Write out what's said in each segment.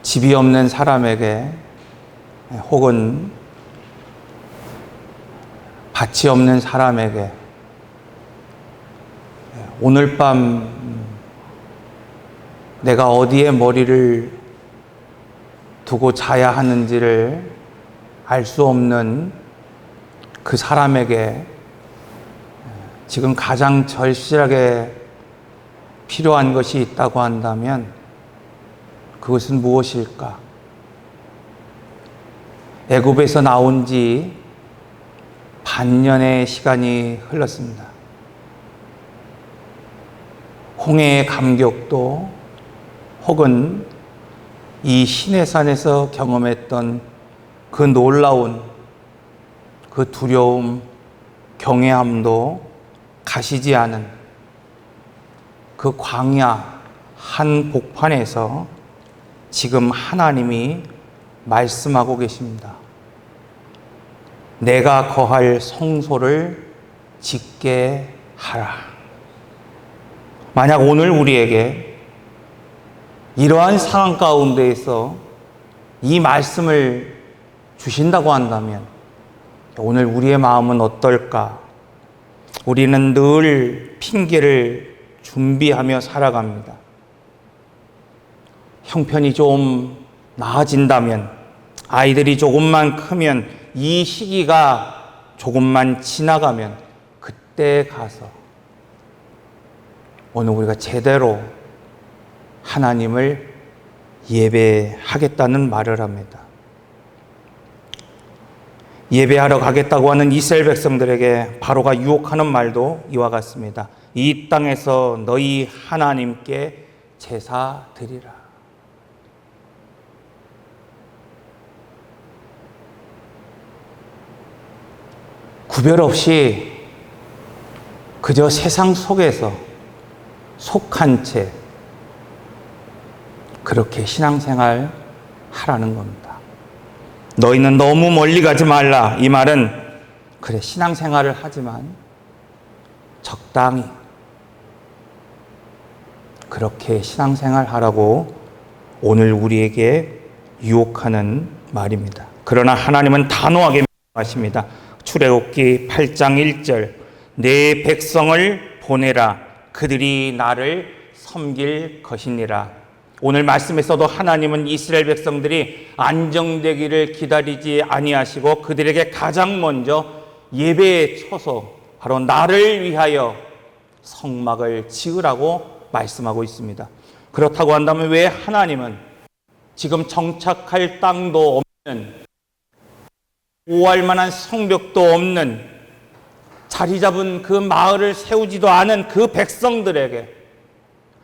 집이 없는 사람에게 혹은 밭이 없는 사람에게 오늘 밤 내가 어디에 머리를 두고 자야 하는지를 알 수 없는 그 사람에게 지금 가장 절실하게 필요한 것이 있다고 한다면 그것은 무엇일까? 애굽에서 나온 지 반년의 시간이 흘렀습니다. 홍해의 감격도 혹은 이 시내산에서 경험했던 그 놀라운 그 두려움, 경외함도 가시지 않은 그 광야 한복판에서 지금 하나님이 말씀하고 계십니다. 내가 거할 성소를 짓게 하라. 만약 오늘 우리에게 이러한 상황 가운데에서 이 말씀을 주신다고 한다면 오늘 우리의 마음은 어떨까? 우리는 늘 핑계를 준비하며 살아갑니다. 형편이 좀 나아진다면, 아이들이 조금만 크면, 이 시기가 조금만 지나가면 그때 가서 오늘 우리가 제대로 하나님을 예배하겠다는 말을 합니다. 예배하러 가겠다고 하는 이스라엘 백성들에게 바로가 유혹하는 말도 이와 같습니다. 이 땅에서 너희 하나님께 제사 드리라. 구별 없이 그저 세상 속에서 속한 채 그렇게 신앙생활 하라는 겁니다. 너희는 너무 멀리 가지 말라. 이 말은 그래 신앙생활을 하지만 적당히 그렇게 신앙생활 하라고 오늘 우리에게 유혹하는 말입니다. 그러나 하나님은 단호하게 말씀하십니다. 출애굽기 8장 1절 내 백성을 보내라. 그들이 나를 섬길 것이니라. 오늘 말씀에서도 하나님은 이스라엘 백성들이 안정되기를 기다리지 아니하시고 그들에게 가장 먼저 예배에 쳐서 바로 나를 위하여 성막을 지으라고 말씀하고 있습니다. 그렇다고 한다면 왜 하나님은 지금 정착할 땅도 없는, 보호할 만한 성벽도 없는, 자리 잡은 그 마을을 세우지도 않은 그 백성들에게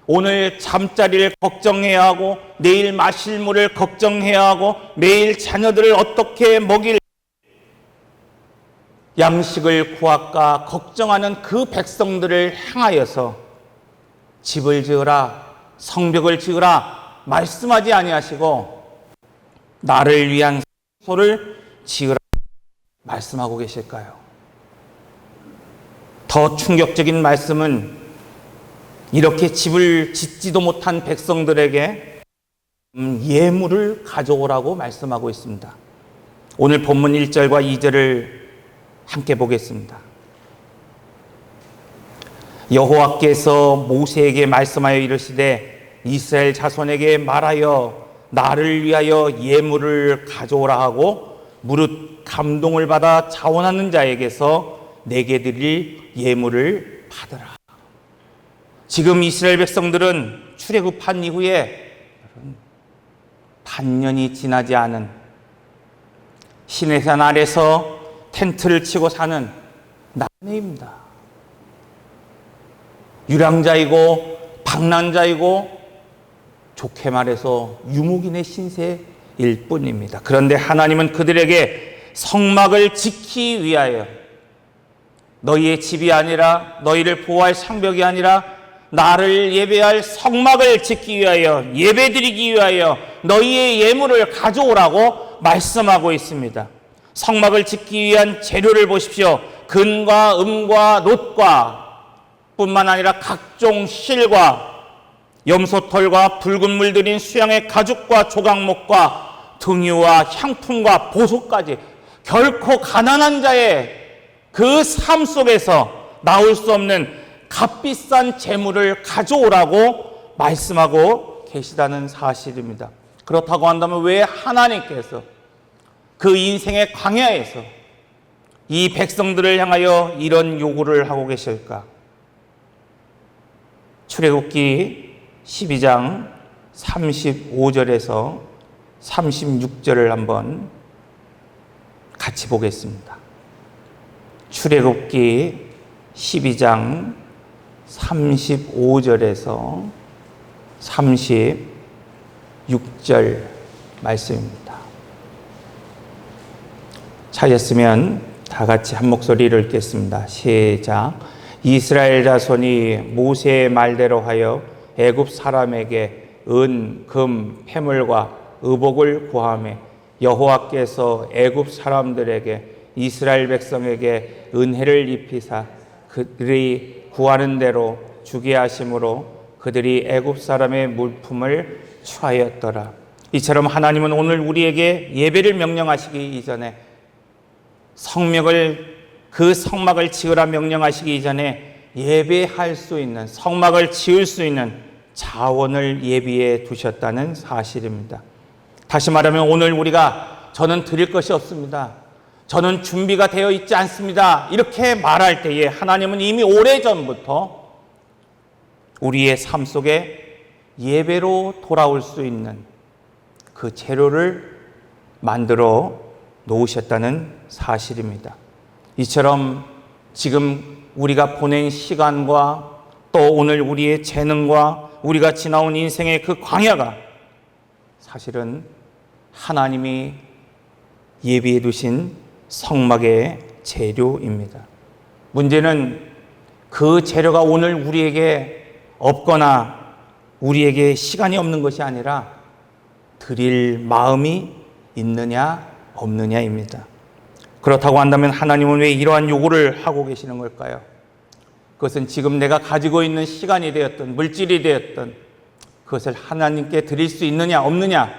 오늘 잠자리를 걱정해야 하고 내일 마실 물을 걱정해야 하고 매일 자녀들을 어떻게 먹일 양식을 구할까 걱정하는 그 백성들을 향하여서 집을 지으라, 성벽을 지으라 말씀하지 아니하시고 나를 위한 성소를 지으라 말씀하고 계실까요? 더 충격적인 말씀은 이렇게 집을 짓지도 못한 백성들에게 예물을 가져오라고 말씀하고 있습니다. 오늘 본문 1절과 2절을 함께 보겠습니다. 여호와께서 모세에게 말씀하여 이르시되 이스라엘 자손에게 말하여 나를 위하여 예물을 가져오라 하고 무릇 감동을 받아 자원하는 자에게서 내게 드릴 예물을 받으라. 지금 이스라엘 백성들은 출애굽한 이후에 반년이 지나지 않은 시내산 아래서 텐트를 치고 사는 남녀입니다. 유랑자이고 방랑자이고 좋게 말해서 유목인의 신세일 뿐입니다. 그런데 하나님은 그들에게 성막을 지키기 위하여 너희의 집이 아니라 너희를 보호할 성벽이 아니라 나를 예배할 성막을 짓기 위하여 예배드리기 위하여 너희의 예물을 가져오라고 말씀하고 있습니다. 성막을 짓기 위한 재료를 보십시오. 금과 은과 놋과 뿐만 아니라 각종 실과 염소털과 붉은 물들인 수양의 가죽과 조각목과 등유와 향품과 보소까지 결코 가난한 자의 그 삶 속에서 나올 수 없는 값비싼 재물을 가져오라고 말씀하고 계시다는 사실입니다. 그렇다고 한다면 왜 하나님께서 그 인생의 광야에서 이 백성들을 향하여 이런 요구를 하고 계실까? 출애굽기 12장 35절에서 36절을 한번 같이 보겠습니다. 출애굽기 12장 35절에서 36절 말씀입니다. 찾았으면 다 같이 한 목소리를 읽겠습니다. 시작. 이스라엘 자손이 모세의 말대로 하여 애굽 사람에게 은, 금, 패물과 의복을 구하매 여호와께서 애굽 사람들에게 이스라엘 백성에게 은혜를 입히사 그들이 구하는 대로 주게 하심으로 그들이 애굽 사람의 물품을 취하였더라. 이처럼 하나님은 오늘 우리에게 예배를 명령하시기 이전에 그 성막을 지으라 명령하시기 이전에 예배할 수 있는, 성막을 지을 수 있는 자원을 예비해 두셨다는 사실입니다. 다시 말하면 오늘 우리가 저는 드릴 것이 없습니다, 저는 준비가 되어 있지 않습니다, 이렇게 말할 때에 하나님은 이미 오래전부터 우리의 삶 속에 예배로 돌아올 수 있는 그 재료를 만들어 놓으셨다는 사실입니다. 이처럼 지금 우리가 보낸 시간과 또 오늘 우리의 재능과 우리가 지나온 인생의 그 광야가 사실은 하나님이 예비해 두신 성막의 재료입니다. 문제는 그 재료가 오늘 우리에게 없거나 우리에게 시간이 없는 것이 아니라 드릴 마음이 있느냐 없느냐입니다. 그렇다고 한다면 하나님은 왜 이러한 요구를 하고 계시는 걸까요? 그것은 지금 내가 가지고 있는 시간이 되었던 물질이 되었던 그것을 하나님께 드릴 수 있느냐 없느냐,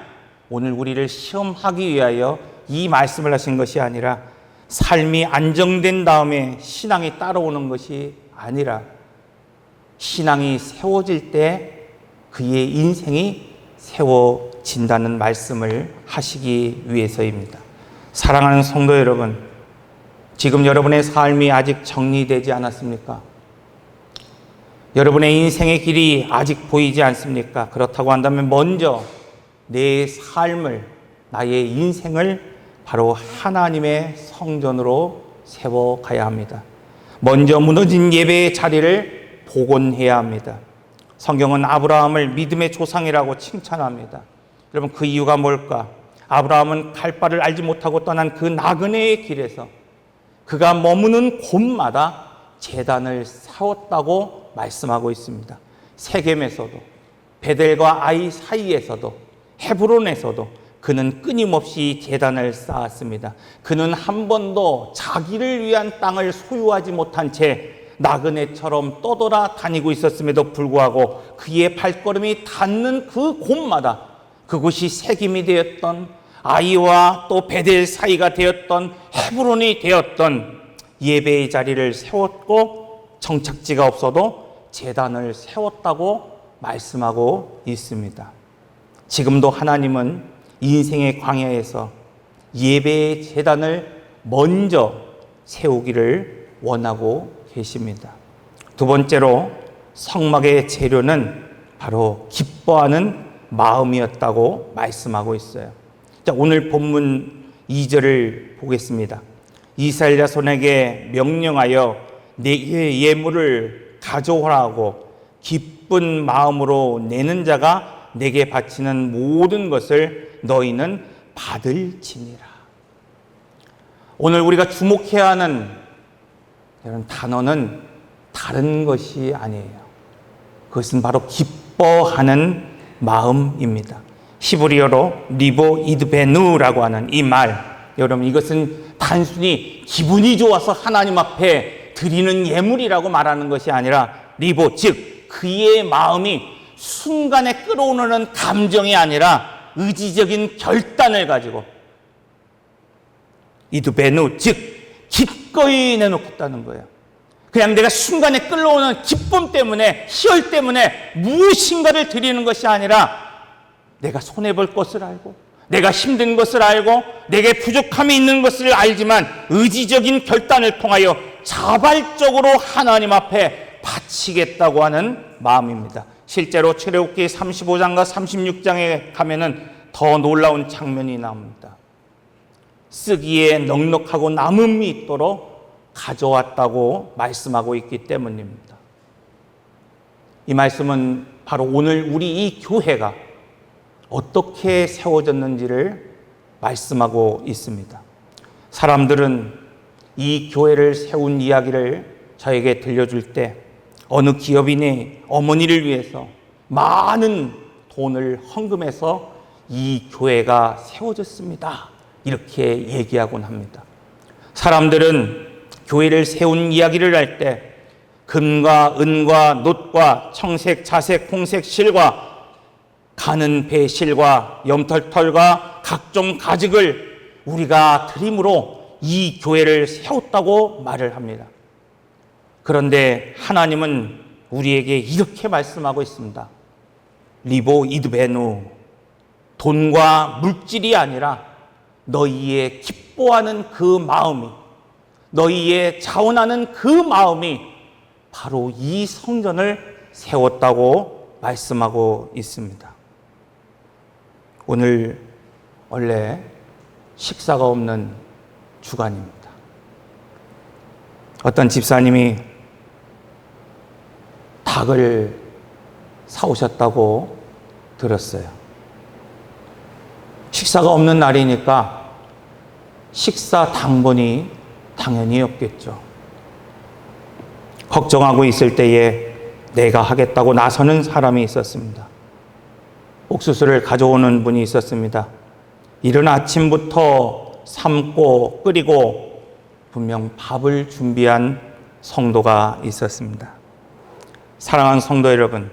오늘 우리를 시험하기 위하여 이 말씀을 하신 것이 아니라 삶이 안정된 다음에 신앙이 따라오는 것이 아니라 신앙이 세워질 때 그의 인생이 세워진다는 말씀을 하시기 위해서입니다. 사랑하는 성도 여러분, 지금 여러분의 삶이 아직 정리되지 않았습니까? 여러분의 인생의 길이 아직 보이지 않습니까? 그렇다고 한다면 먼저 내 삶을, 나의 인생을 바로 하나님의 성전으로 세워가야 합니다. 먼저 무너진 예배의 자리를 복원해야 합니다. 성경은 아브라함을 믿음의 조상이라고 칭찬합니다. 여러분, 그 이유가 뭘까? 아브라함은 갈 바를 알지 못하고 떠난 그 나그네의 길에서 그가 머무는 곳마다 제단을 세웠다고 말씀하고 있습니다. 세겜에서도, 베델과 아이 사이에서도, 헤브론에서도 그는 끊임없이 제단을 쌓았습니다. 그는 한 번도 자기를 위한 땅을 소유하지 못한 채 나그네처럼 떠돌아 다니고 있었음에도 불구하고 그의 발걸음이 닿는 그 곳마다, 그곳이 세겜이 되었던, 아이와 또 베델 사이가 되었던, 헤브론이 되었던 예배의 자리를 세웠고 정착지가 없어도 제단을 세웠다고 말씀하고 있습니다. 지금도 하나님은 인생의 광야에서 예배의 제단을 먼저 세우기를 원하고 계십니다. 두 번째로 성막의 재료는 바로 기뻐하는 마음이었다고 말씀하고 있어요. 자, 오늘 본문 2절을 보겠습니다. 이스라엘 자손에게 명령하여 내게 예물을 가져오라고 기쁜 마음으로 내는 자가 내게 바치는 모든 것을 너희는 받을지니라. 오늘 우리가 주목해야 하는 이런 단어는 다른 것이 아니에요. 그것은 바로 기뻐하는 마음입니다. 히브리어로 리보 이드베누라고 하는 이 말, 여러분, 이것은 단순히 기분이 좋아서 하나님 앞에 드리는 예물이라고 말하는 것이 아니라 리보, 즉 그의 마음이 순간에 끌어오르는 감정이 아니라 의지적인 결단을 가지고 이두베누, 즉 기꺼이 내놓겠다는 거예요. 그냥 내가 순간에 끌어오는 기쁨 때문에, 희열 때문에 무엇인가를 드리는 것이 아니라 내가 손해볼 것을 알고, 내가 힘든 것을 알고, 내게 부족함이 있는 것을 알지만 의지적인 결단을 통하여 자발적으로 하나님 앞에 바치겠다고 하는 마음입니다. 실제로 출애굽기 35장과 36장에 가면은 더 놀라운 장면이 나옵니다. 쓰기에 넉넉하고 남음이 있도록 가져왔다고 말씀하고 있기 때문입니다. 이 말씀은 바로 오늘 우리 이 교회가 어떻게 세워졌는지를 말씀하고 있습니다. 사람들은 이 교회를 세운 이야기를 저에게 들려줄 때 어느 기업인이 어머니를 위해서 많은 돈을 헌금해서 이 교회가 세워졌습니다, 이렇게 얘기하곤 합니다. 사람들은 교회를 세운 이야기를 할 때 금과 은과 놋과 청색, 자색, 홍색 실과 가는 배 실과 염털털과 각종 가죽을 우리가 드림으로 이 교회를 세웠다고 말을 합니다. 그런데 하나님은 우리에게 이렇게 말씀하고 있습니다. 리보 이드베누, 돈과 물질이 아니라 너희의 기뻐하는 그 마음이, 너희의 자원하는 그 마음이 바로 이 성전을 세웠다고 말씀하고 있습니다. 오늘 원래 식사가 없는 주간입니다. 어떤 집사님이 닭을 사오셨다고 들었어요. 식사가 없는 날이니까 식사 당번이 당연히 없겠죠. 걱정하고 있을 때에 내가 하겠다고 나서는 사람이 있었습니다. 옥수수를 가져오는 분이 있었습니다. 이른 아침부터 삶고 끓이고 분명 밥을 준비한 성도가 있었습니다. 사랑하는 성도 여러분,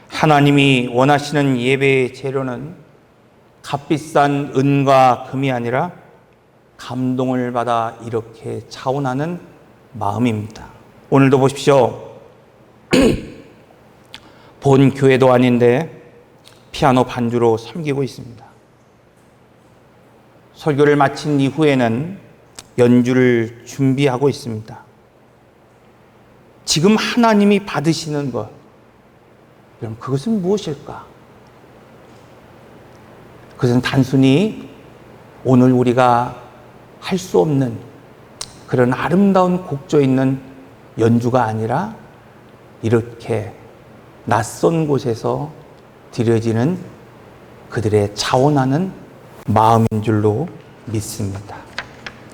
하나님이 원하시는 예배의 재료는 값비싼 은과 금이 아니라 감동을 받아 이렇게 자원하는 마음입니다. 오늘도 보십시오. 본 교회도 아닌데 피아노 반주로 섬기고 있습니다. 설교를 마친 이후에는 연주를 준비하고 있습니다. 지금 하나님이 받으시는 것, 여러분, 그것은 무엇일까? 그것은 단순히 오늘 우리가 할 수 없는 그런 아름다운 곡조 있는 연주가 아니라 이렇게 낯선 곳에서 드려지는 그들의 자원하는 마음인 줄로 믿습니다.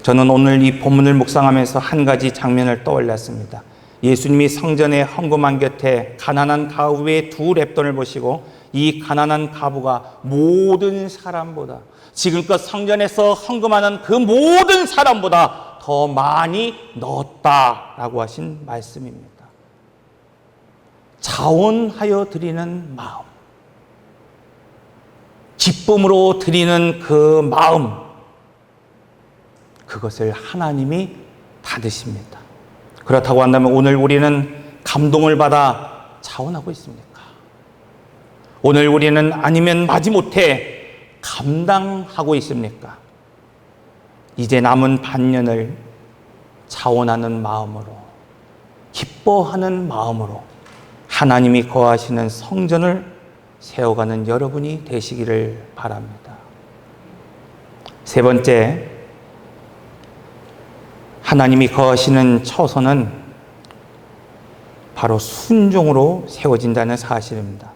저는 오늘 이 본문을 묵상하면서 한 가지 장면을 떠올렸습니다. 예수님이 성전에 헌금한 곁에 가난한 가부의 두 렙돈을 보시고 이 가난한 가부가 모든 사람보다, 지금껏 성전에서 헌금하는 그 모든 사람보다 더 많이 넣었다라고 하신 말씀입니다. 자원하여 드리는 마음, 기쁨으로 드리는 그 마음, 그것을 하나님이 받으십니다. 그렇다고 한다면 오늘 우리는 감동을 받아 자원하고 있습니까? 오늘 우리는 아니면 마지못해 감당하고 있습니까? 이제 남은 반년을 자원하는 마음으로, 기뻐하는 마음으로 하나님이 거하시는 성전을 세워가는 여러분이 되시기를 바랍니다. 세 번째, 하나님이 거하시는 처소는 바로 순종으로 세워진다는 사실입니다.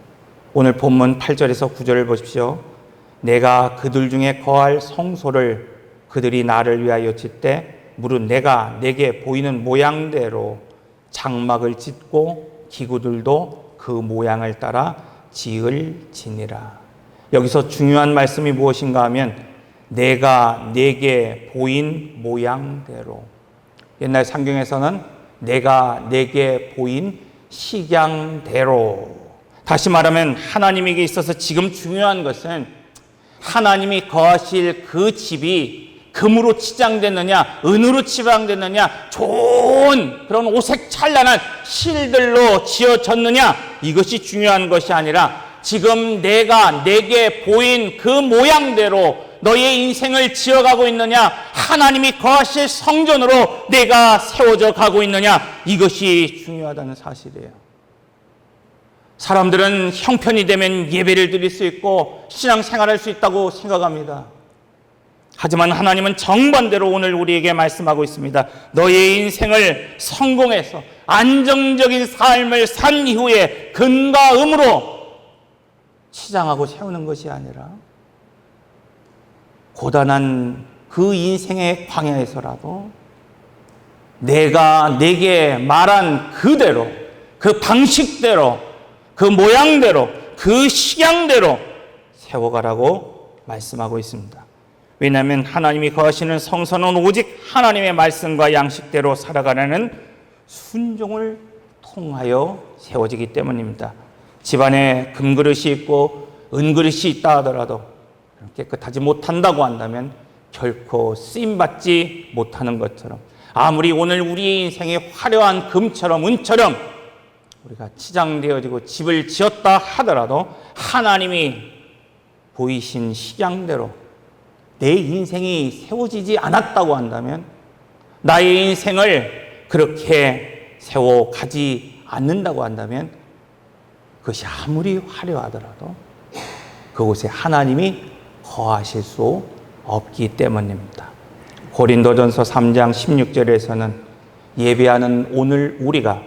오늘 본문 8절에서 9절을 보십시오. 내가 그들 중에 거할 성소를 그들이 나를 위하여 짓되 무릇 내가 내게 보이는 모양대로 장막을 짓고 기구들도 그 모양을 따라 지을지니라. 여기서 중요한 말씀이 무엇인가 하면 내가 내게 보인 모양대로. 옛날 상경에서는 내가 내게 보인 식양대로, 다시 말하면 하나님에게 있어서 지금 중요한 것은 하나님이 거하실 그 집이 금으로 치장됐느냐, 은으로 치장됐느냐, 좋은 그런 오색 찬란한 실들로 지어졌느냐, 이것이 중요한 것이 아니라 지금 내가 내게 보인 그 모양대로 너의 인생을 지어가고 있느냐, 하나님이 거하실 성전으로 내가 세워져 가고 있느냐, 이것이 중요하다는 사실이에요. 사람들은 형편이 되면 예배를 드릴 수 있고 신앙생활할 수 있다고 생각합니다. 하지만 하나님은 정반대로 오늘 우리에게 말씀하고 있습니다. 너의 인생을 성공해서 안정적인 삶을 산 이후에 근과 음으로 치장하고 세우는 것이 아니라 고단한 그 인생의 광야에서라도 내가 내게 말한 그대로, 그 방식대로, 그 모양대로, 그 식양대로 세워가라고 말씀하고 있습니다. 왜냐하면 하나님이 거하시는 성소는 오직 하나님의 말씀과 양식대로 살아가라는 순종을 통하여 세워지기 때문입니다. 집안에 금그릇이 있고 은그릇이 있다 하더라도 깨끗하지 못한다고 한다면 결코 쓰임받지 못하는 것처럼, 아무리 오늘 우리의 인생이 화려한 금처럼 은처럼 우리가 치장되어지고 집을 지었다 하더라도 하나님이 보이신 식양대로 내 인생이 세워지지 않았다고 한다면, 나의 인생을 그렇게 세워가지 않는다고 한다면 그것이 아무리 화려하더라도 그곳에 하나님이 거하실 수 없기 때문입니다. 고린도전서 3장 16절에서는 예배하는 오늘 우리가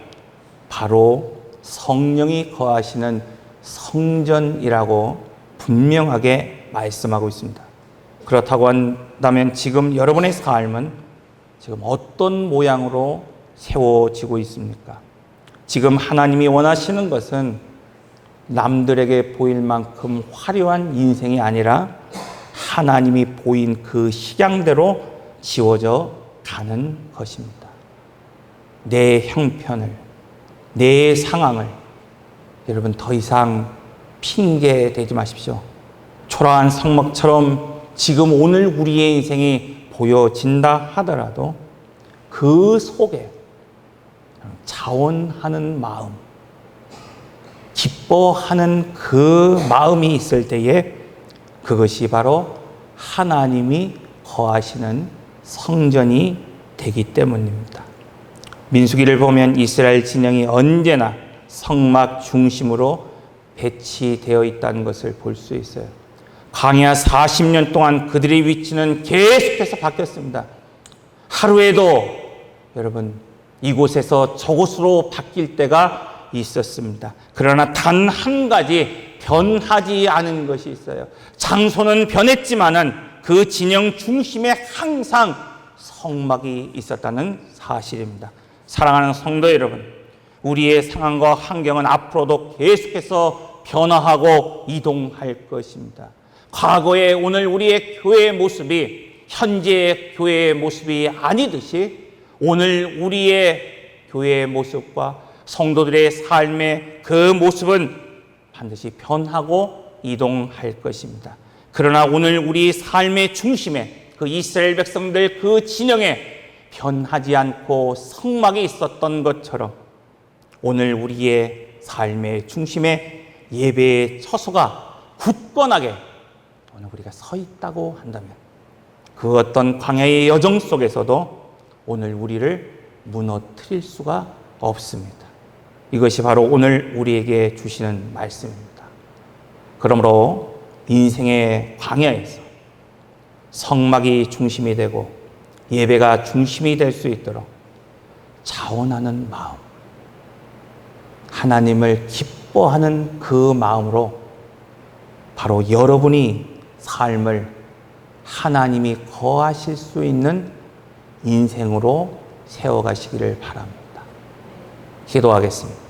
바로 성령이 거하시는 성전이라고 분명하게 말씀하고 있습니다. 그렇다고 한다면 지금 여러분의 삶은 지금 어떤 모양으로 세워지고 있습니까? 지금 하나님이 원하시는 것은 남들에게 보일 만큼 화려한 인생이 아니라 하나님이 보인 그 식양대로 지워져 가는 것입니다. 내 형편을, 내 상황을 여러분 더 이상 핑계 대지 마십시오. 초라한 성막처럼 지금 오늘 우리의 인생이 보여진다 하더라도 그 속에 자원하는 마음, 기뻐하는 그 마음이 있을 때에 그것이 바로 하나님이 거하시는 성전이 되기 때문입니다. 민수기를 보면 이스라엘 진영이 언제나 성막 중심으로 배치되어 있다는 것을 볼 수 있어요. 광야 40년 동안 그들의 위치는 계속해서 바뀌었습니다. 하루에도 여러분 이곳에서 저곳으로 바뀔 때가 있었습니다. 그러나 단 한 가지 변하지 않은 것이 있어요. 장소는 변했지만은 그 진영 중심에 항상 성막이 있었다는 사실입니다. 사랑하는 성도 여러분, 우리의 상황과 환경은 앞으로도 계속해서 변화하고 이동할 것입니다. 과거에 오늘 우리의 교회의 모습이 현재의 교회의 모습이 아니듯이 오늘 우리의 교회의 모습과 성도들의 삶의 그 모습은 반드시 변하고 이동할 것입니다. 그러나 오늘 우리 삶의 중심에 그 이스라엘 백성들 그 진영에 변하지 않고 성막이 있었던 것처럼 오늘 우리의 삶의 중심에 예배의 처소가 굳건하게 오늘 우리가 서 있다고 한다면 그 어떤 광야의 여정 속에서도 오늘 우리를 무너뜨릴 수가 없습니다. 이것이 바로 오늘 우리에게 주시는 말씀입니다. 그러므로 인생의 광야에서 성막이 중심이 되고 예배가 중심이 될 수 있도록 자원하는 마음, 하나님을 기뻐하는 그 마음으로 바로 여러분이 삶을 하나님이 거하실 수 있는 인생으로 세워가시기를 바랍니다. 기도하겠습니다.